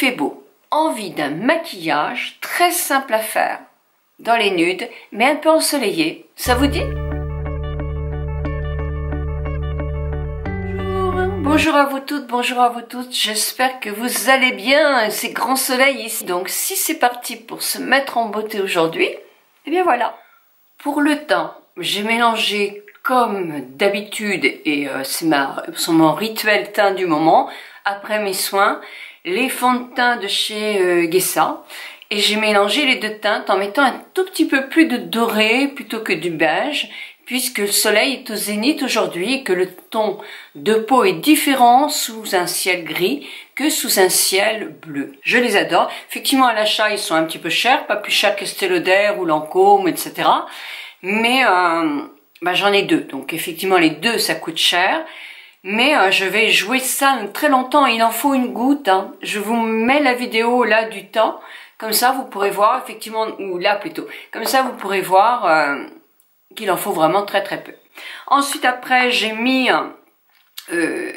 fait beau. Envie d'un maquillage très simple à faire. Dans les nudes, mais un peu ensoleillé. Ça vous dit? Bonjour à vous toutes, bonjour à vous toutes. J'espère que vous allez bien. C'est grand soleil ici. Donc si c'est parti pour se mettre en beauté aujourd'hui, eh bien voilà. Pour le teint, j'ai mélangé comme d'habitude, et c'est mon rituel teint du moment, après mes soins, les fonds de teint de chez Guessa. Et j'ai mélangé les deux teintes en mettant un tout petit peu plus de doré plutôt que du beige, puisque le soleil est au zénith aujourd'hui et que le ton de peau est différent sous un ciel gris que sous un ciel bleu. Je les adore. Effectivement, à l'achat, ils sont un petit peu chers, pas plus chers qu'Estée Lauder ou Lancôme, etc. Mais j'en ai deux, donc effectivement les deux ça coûte cher. Mais je vais jouer ça très longtemps, il en faut une goutte. Hein. Je vous mets la vidéo là du temps, comme ça vous pourrez voir effectivement, ou là plutôt, comme ça vous pourrez voir qu'il en faut vraiment très très peu. Ensuite après j'ai mis,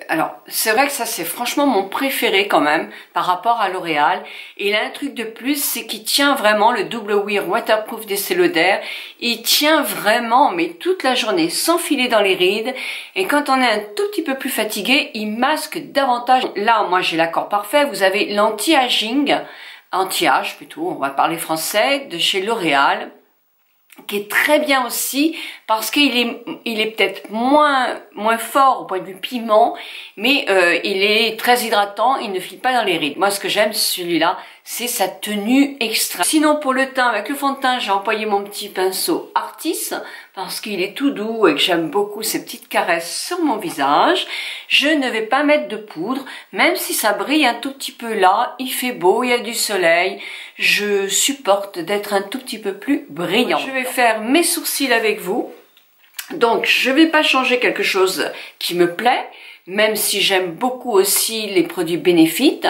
alors c'est vrai que ça c'est franchement mon préféré quand même par rapport à L'Oréal. Et il a un truc de plus, c'est qu'il tient vraiment, le double wear waterproof d'Estée Lauder. Il tient vraiment mais toute la journée sans filer dans les rides. Et quand on est un tout petit peu plus fatigué, il masque davantage. Là moi j'ai l'accord parfait, vous avez l'anti-aging, anti-âge plutôt, on va parler français, de chez L'Oréal, qui est très bien aussi parce qu'il est peut-être moins fort au point de vue piment, mais il est très hydratant, il ne file pas dans les rides. Moi ce que j'aime celui-là, c'est sa tenue extra. Sinon pour le teint, avec le fond de teint, j'ai employé mon petit pinceau Artis parce qu'il est tout doux et que j'aime beaucoup ces petites caresses sur mon visage. Je ne vais pas mettre de poudre, même si ça brille un tout petit peu là, il fait beau, il y a du soleil, je supporte d'être un tout petit peu plus brillant. Je vais faire mes sourcils avec vous, donc je ne vais pas changer quelque chose qui me plaît, même si j'aime beaucoup aussi les produits Benefit,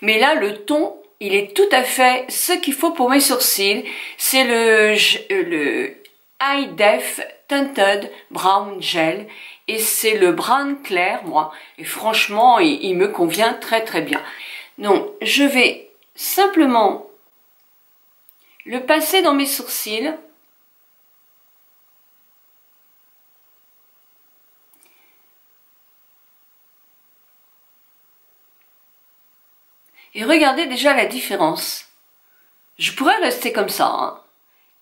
mais là le ton, il est tout à fait ce qu'il faut pour mes sourcils, c'est le High Def Tinted Brown Gel, et c'est le brown clair, moi, et franchement, il me convient très très bien. Donc, je vais simplement le passer dans mes sourcils. Et regardez déjà la différence. Je pourrais rester comme ça, hein.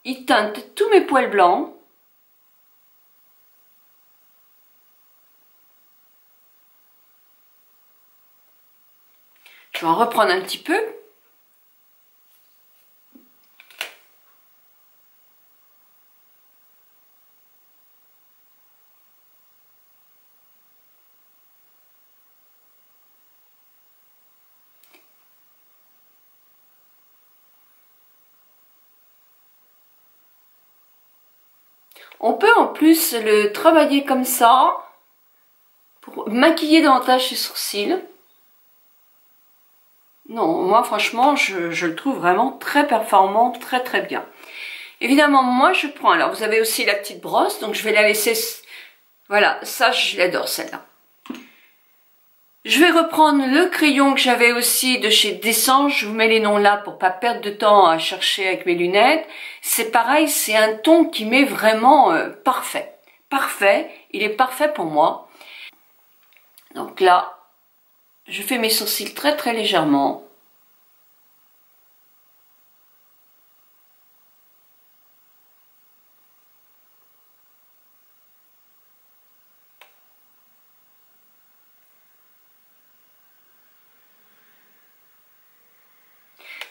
Il teinte tous mes poils blancs. Je vais en reprendre un petit peu. On peut en plus le travailler comme ça pour maquiller davantage ses sourcils. Non, moi franchement, je le trouve vraiment très performant, très très bien. Évidemment, moi je prends, alors vous avez aussi la petite brosse, donc je vais la laisser, voilà, ça je l'adore celle-là. Je vais reprendre le crayon que j'avais aussi de chez Descente, je vous mets les noms là pour pas perdre de temps à chercher avec mes lunettes. C'est pareil, c'est un ton qui m'est vraiment parfait. Parfait, il est parfait pour moi. Donc là, je fais mes sourcils très très légèrement.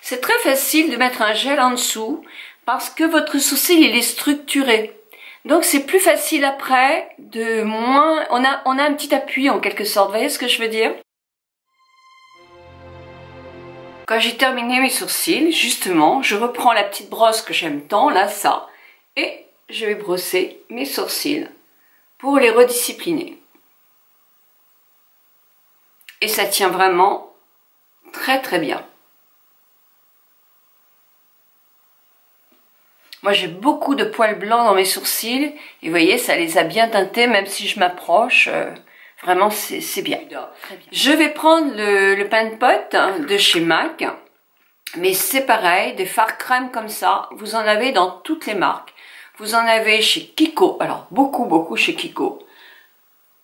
C'est très facile de mettre un gel en dessous parce que votre sourcil il est structuré. Donc c'est plus facile après, on a un petit appui en quelque sorte, vous voyez ce que je veux dire? Quand j'ai terminé mes sourcils, justement, je reprends la petite brosse que j'aime tant, là ça, et je vais brosser mes sourcils pour les rediscipliner. Et ça tient vraiment très très bien. Moi j'ai beaucoup de poils blancs dans mes sourcils et vous voyez ça les a bien teintés même si je m'approche. Vraiment, c'est bien. Je vais prendre le pain de pot de chez MAC. Mais c'est pareil, des fards crème comme ça, vous en avez dans toutes les marques. Vous en avez chez Kiko, alors beaucoup chez Kiko.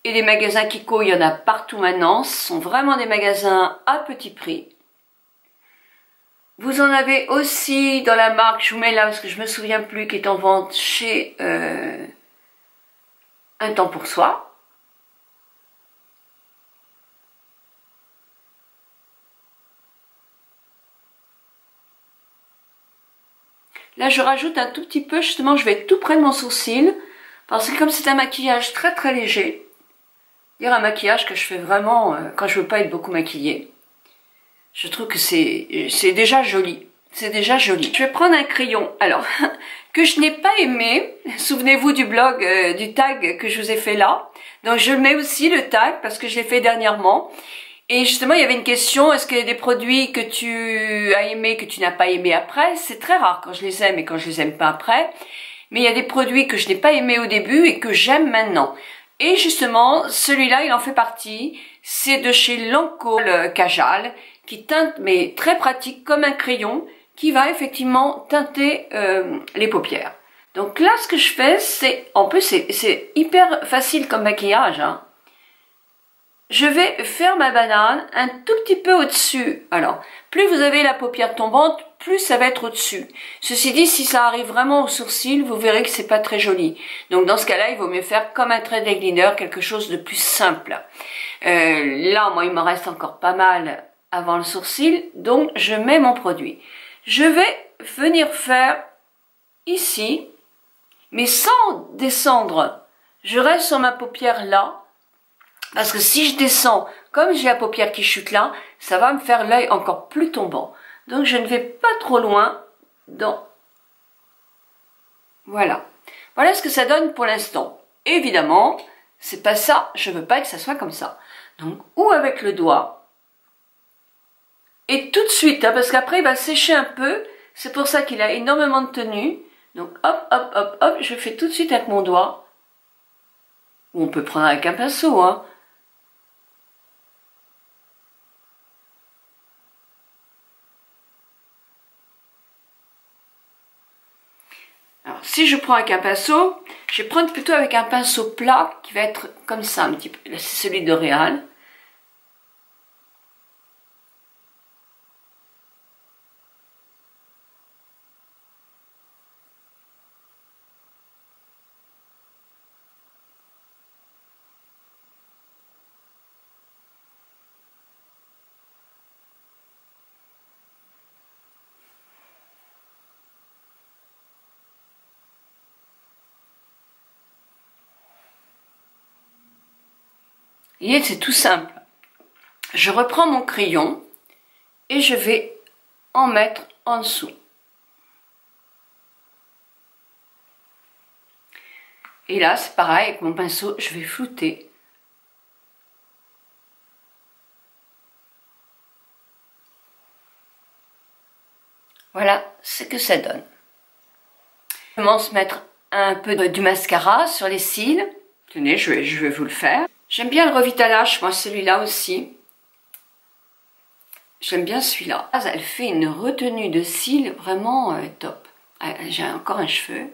Et les magasins Kiko, il y en a partout maintenant, ce sont vraiment des magasins à petit prix. Vous en avez aussi dans la marque, je vous mets là parce que je me souviens plus, qui est en vente chez Un Temps Pour Soi. Là, je rajoute un tout petit peu, justement, je vais être tout près de mon sourcil, parce que comme c'est un maquillage très léger, dire un maquillage que je fais vraiment quand je veux pas être beaucoup maquillée, je trouve que c'est déjà joli. C'est déjà joli. Je vais prendre un crayon, alors, que je n'ai pas aimé, souvenez-vous du blog, du tag que je vous ai fait là, donc je mets aussi le tag, parce que je l'ai fait dernièrement. Et justement, il y avait une question, est-ce qu'il y a des produits que tu as aimés, que tu n'as pas aimés après? C'est très rare quand je les aime et quand je les aime pas après. Mais il y a des produits que je n'ai pas aimés au début et que j'aime maintenant. Et justement, celui-là, il en fait partie. C'est de chez Lancôme Kajal, qui teinte, mais très pratique, comme un crayon, qui va effectivement teinter les paupières. Donc là, ce que je fais, c'est, en plus, c'est hyper facile comme maquillage, hein. Je vais faire ma banane un tout petit peu au-dessus. Alors, plus vous avez la paupière tombante, plus ça va être au-dessus. Ceci dit, si ça arrive vraiment au sourcil, vous verrez que c'est pas très joli. Donc dans ce cas-là, il vaut mieux faire comme un trait d'eyeliner, quelque chose de plus simple. Là, moi, il me reste encore pas mal avant le sourcil, donc je mets mon produit. Je vais venir faire ici, mais sans descendre. Je reste sur ma paupière là. Parce que si je descends, comme j'ai la paupière qui chute là, ça va me faire l'œil encore plus tombant. Donc je ne vais pas trop loin dans... Voilà. Voilà ce que ça donne pour l'instant. Évidemment, c'est pas ça, je veux pas que ça soit comme ça. Donc, ou avec le doigt, et tout de suite, hein, parce qu'après il va sécher un peu, c'est pour ça qu'il a énormément de tenue. Donc hop, je fais tout de suite avec mon doigt. Ou on peut prendre avec un pinceau, hein. Alors, si je prends avec un pinceau, je vais prendre plutôt avec un pinceau plat qui va être comme ça un petit peu. Là, c'est celui d'Oréal. Vous voyez, c'est tout simple. Je reprends mon crayon et je vais en mettre en dessous. Et là, c'est pareil, avec mon pinceau, je vais flouter. Voilà ce que ça donne. Je commence à mettre un peu du mascara sur les cils. Tenez, je vais vous le faire. J'aime bien le Revitalash, moi celui-là aussi. J'aime bien celui-là. Elle fait une retenue de cils vraiment top. J'ai encore un cheveu.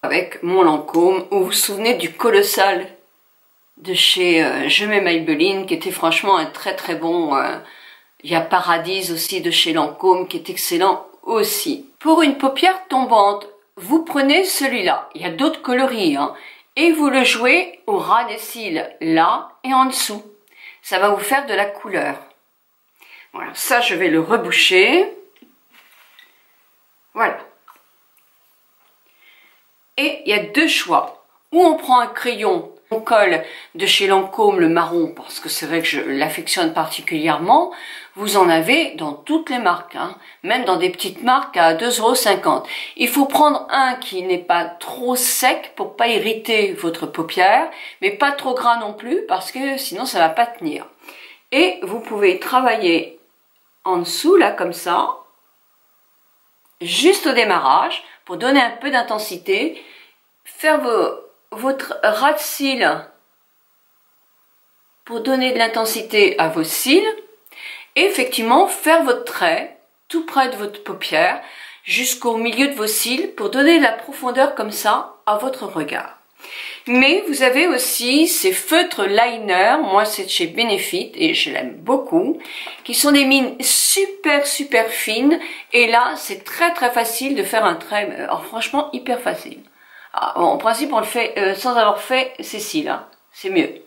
Avec mon Lancôme, ou vous vous souvenez du Colossal de chez Je mets Maybelline, qui était franchement un très bon. Il y a Paradise aussi de chez Lancôme, qui est excellent aussi. Pour une paupière tombante, vous prenez celui-là. Il y a d'autres coloris, hein, et vous le jouez au ras des cils, là et en dessous. Ça va vous faire de la couleur. Voilà, ça je vais le reboucher. Voilà. Et il y a deux choix. Ou on prend un crayon Mon col de chez Lancôme, le marron, parce que c'est vrai que je l'affectionne particulièrement, vous en avez dans toutes les marques, hein, même dans des petites marques à 2,50 €. Il faut prendre un qui n'est pas trop sec pour pas irriter votre paupière, mais pas trop gras non plus, parce que sinon ça va pas tenir. Et vous pouvez travailler en dessous, là, comme ça, juste au démarrage, pour donner un peu d'intensité, faire votre ras de cils pour donner de l'intensité à vos cils, et effectivement faire votre trait tout près de votre paupière, jusqu'au milieu de vos cils, pour donner de la profondeur comme ça à votre regard. Mais vous avez aussi ces feutres liner, moi c'est de chez Benefit et je l'aime beaucoup, qui sont des mines super fines, et là c'est très facile de faire un trait, alors, franchement hyper facile. Alors, en principe on le fait sans avoir fait ses cils, hein. C'est mieux.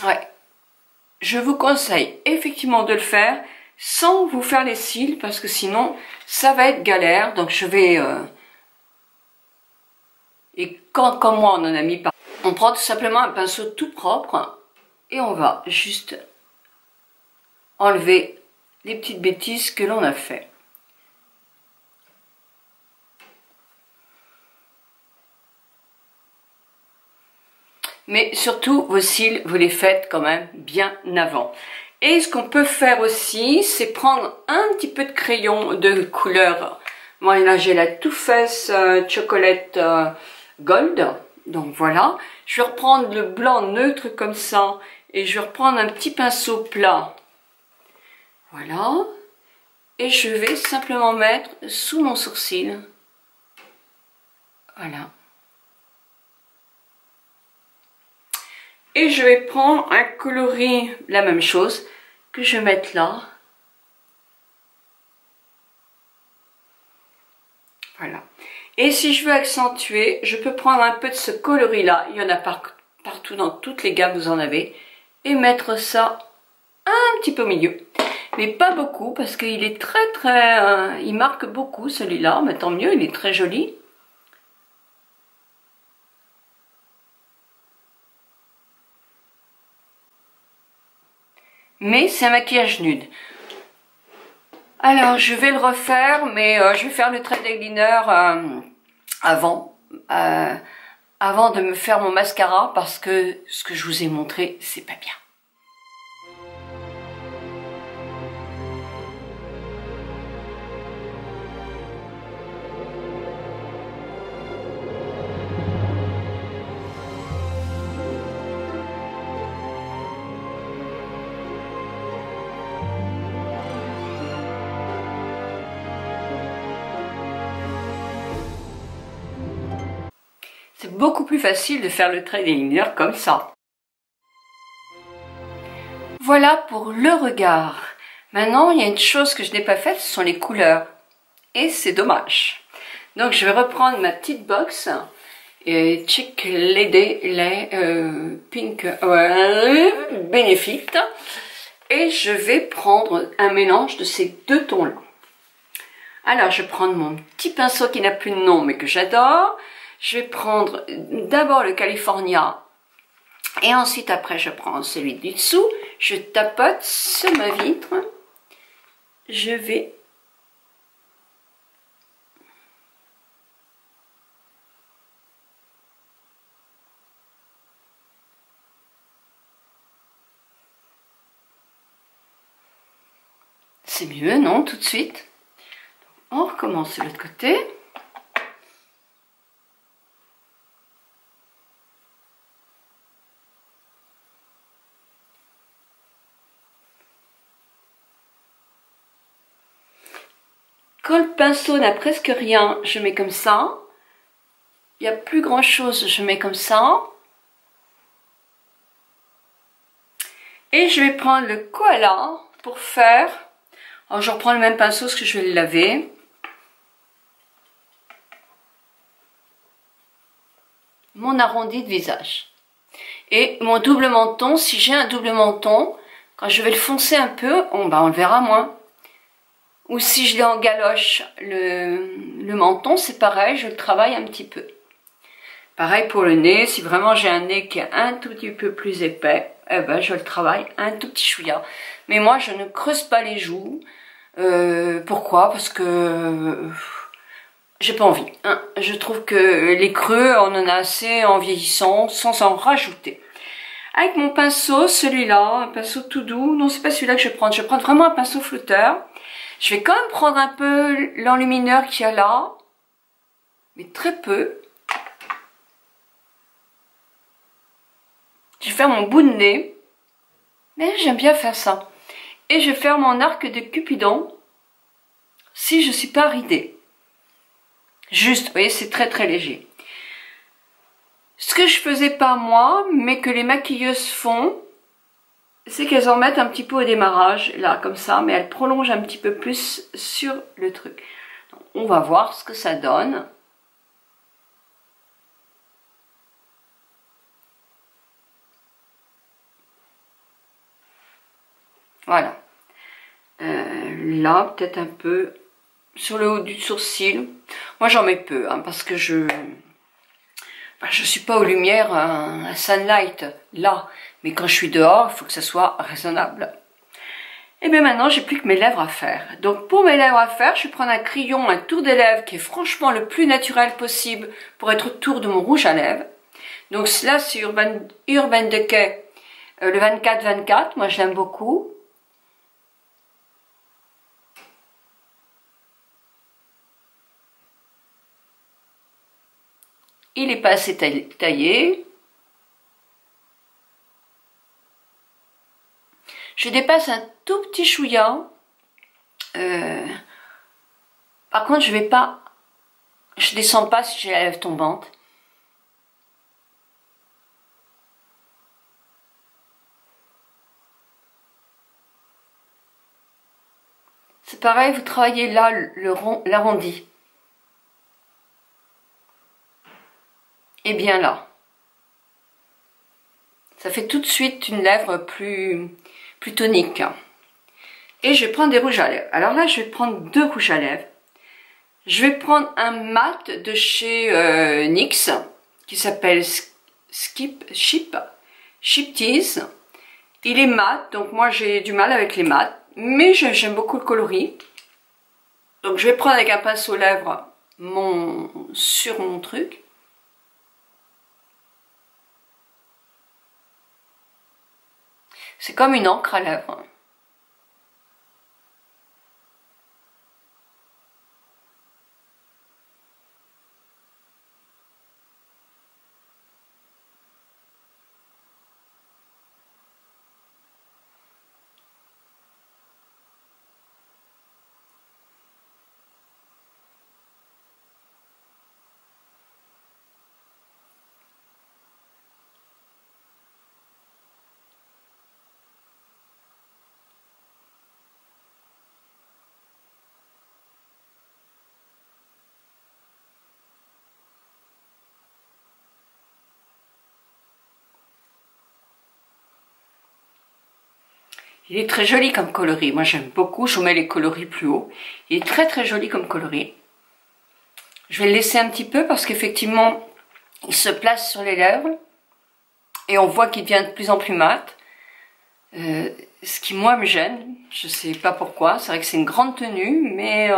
Ouais, je vous conseille effectivement de le faire sans vous faire les cils, parce que sinon ça va être galère. Donc je vais et quand comme moi on en a mis par, on prend tout simplement un pinceau tout propre et on va juste enlever les petites bêtises que l'on a fait. Mais surtout, vos cils, vous les faites quand même bien avant. Et ce qu'on peut faire aussi, c'est prendre un petit peu de crayon de couleur. Moi, là, j'ai la Too Faced Chocolate Gold. Donc voilà. Je vais reprendre le blanc neutre comme ça. Et je vais reprendre un petit pinceau plat. Voilà. Et je vais simplement mettre sous mon sourcil. Voilà. Et je vais prendre un coloris, la même chose, que je vais mettre là. Voilà. Et si je veux accentuer, je peux prendre un peu de ce coloris-là. Il y en a partout dans toutes les gammes, vous en avez. Et mettre ça un petit peu au milieu. Mais pas beaucoup, parce qu'il est il marque beaucoup celui-là. Mais tant mieux, il est très joli. Mais c'est un maquillage nude. Alors, je vais le refaire, mais je vais faire le trait d'eyeliner avant de me faire mon mascara, parce que ce que je vous ai montré, c'est pas bien. C'est beaucoup plus facile de faire le trait d'eyeliner comme ça. Voilà pour le regard. Maintenant, il y a une chose que je n'ai pas faite, ce sont les couleurs. Et c'est dommage. Donc, je vais reprendre ma petite box. Chick Lady Pink Benefit. Et je vais prendre un mélange de ces deux tons-là. Alors, je vais prendre mon petit pinceau qui n'a plus de nom, mais que j'adore. Je vais prendre d'abord le California et ensuite après je prends celui du dessous, je tapote sur ma vitre, je vais c'est mieux non tout de suite. On recommence de l'autre côté. Quand le pinceau n'a presque rien, je mets comme ça. Il n'y a plus grand chose, je mets comme ça. Et je vais prendre le koala, pour faire, alors je reprends le même pinceau parce que je vais le laver. Mon arrondi de visage. Et mon double menton, si j'ai un double menton, quand je vais le foncer un peu, on le verra moins. Ou si je l'ai en galoche, le menton, c'est pareil, je le travaille un petit peu. Pareil pour le nez, si vraiment j'ai un nez qui est un tout petit peu plus épais, eh ben je le travaille un tout petit chouïa. Mais moi, je ne creuse pas les joues. Pourquoi? Parce que j'ai pas envie. Hein. Je trouve que les creux, on en a assez en vieillissant, sans en rajouter. Avec mon pinceau, celui-là, un pinceau tout doux. Non, c'est pas celui-là que je vais prendre. Je vais prendre vraiment un pinceau flotteur. Je vais quand même prendre un peu l'enlumineur qu'il y a là, mais très peu. Je vais faire mon bout de nez, mais j'aime bien faire ça. Et je vais faire mon arc de Cupidon, si je ne suis pas ridée. Juste, vous voyez, c'est très très léger. Ce que je faisais pas moi, mais que les maquilleuses font, c'est qu'elles en mettent un petit peu au démarrage, là, comme ça, mais elles prolongent un petit peu plus sur le truc. Donc, on va voir ce que ça donne. Voilà. Là, peut-être un peu sur le haut du sourcil. Moi, j'en mets peu, hein, parce que je suis pas aux lumières, un sunlight, là. Mais quand je suis dehors, il faut que ça soit raisonnable. Et bien maintenant, j'ai plus que mes lèvres à faire. Donc, pour mes lèvres à faire, je vais prendre un crayon, un tour des lèvres, qui est franchement le plus naturel possible pour être autour de mon rouge à lèvres. Donc, là, c'est Urban Decay, le 24-24. Moi, je l'aime beaucoup. Il n'est pas assez taillé. Je dépasse un tout petit chouïa. Par contre, je descends pas si j'ai la lèvre tombante. C'est pareil, vous travaillez là l'arrondi. Et bien là. Ça fait tout de suite une lèvre plus tonique. Et je vais prendre des rouges à lèvres. Alors là, je vais prendre 2 rouges à lèvres. Je vais prendre un mat de chez NYX qui s'appelle Ship-Tease. Il est mat, donc moi j'ai du mal avec les mats, mais j'aime beaucoup le coloris. Donc je vais prendre avec un pinceau lèvres sur mon truc. C'est comme une encre à lèvres. Il est très joli comme coloris. Moi, j'aime beaucoup. Je vous mets les coloris plus haut. Il est très très joli comme coloris. Je vais le laisser un petit peu parce qu'effectivement, il se place sur les lèvres. Et on voit qu'il devient de plus en plus mat. Ce qui, moi, me gêne. Je sais pas pourquoi. C'est vrai que c'est une grande tenue, mais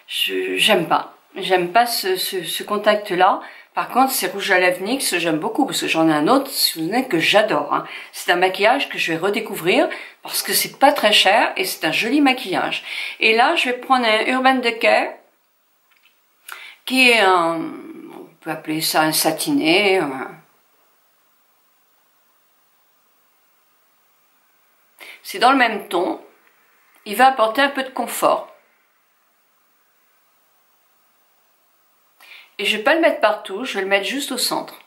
j'aime pas. J'aime pas ce contact-là. Par contre, ces rouges à lèvres NYX, j'aime beaucoup parce que j'en ai un autre, si vous voulez, que j'adore. Hein. C'est un maquillage que je vais redécouvrir parce que c'est pas très cher et c'est un joli maquillage. Et là, je vais prendre un Urban Decay qui est on peut appeler ça un satiné. C'est dans le même ton. Il va apporter un peu de confort. Et je vais pas le mettre partout, je vais le mettre juste au centre.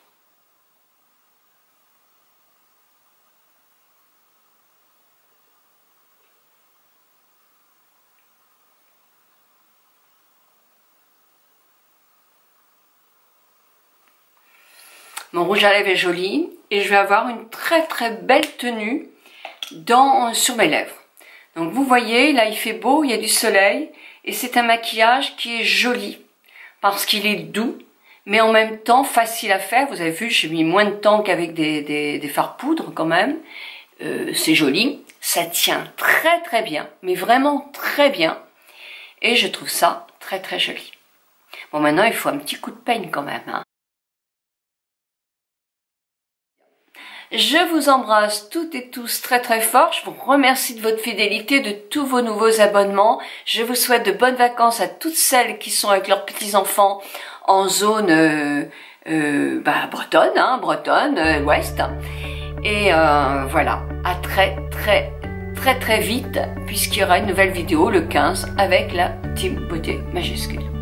Mon rouge à lèvres est joli et je vais avoir une très très belle tenue sur mes lèvres. Donc vous voyez, là il fait beau, il y a du soleil et c'est un maquillage qui est joli parce qu'il est doux mais en même temps facile à faire. Vous avez vu, j'ai mis moins de temps qu'avec des fards poudre quand même. C'est joli, ça tient très très bien, mais vraiment très bien et je trouve ça très très joli. Bon, maintenant il faut un petit coup de peigne quand même, hein. Je vous embrasse toutes et tous très très fort. Je vous remercie de votre fidélité, de tous vos nouveaux abonnements. Je vous souhaite de bonnes vacances à toutes celles qui sont avec leurs petits-enfants en zone bretonne, hein, ouest. Et voilà, à très très très très vite, puisqu'il y aura une nouvelle vidéo le 15 avec la Team Beauté majuscule.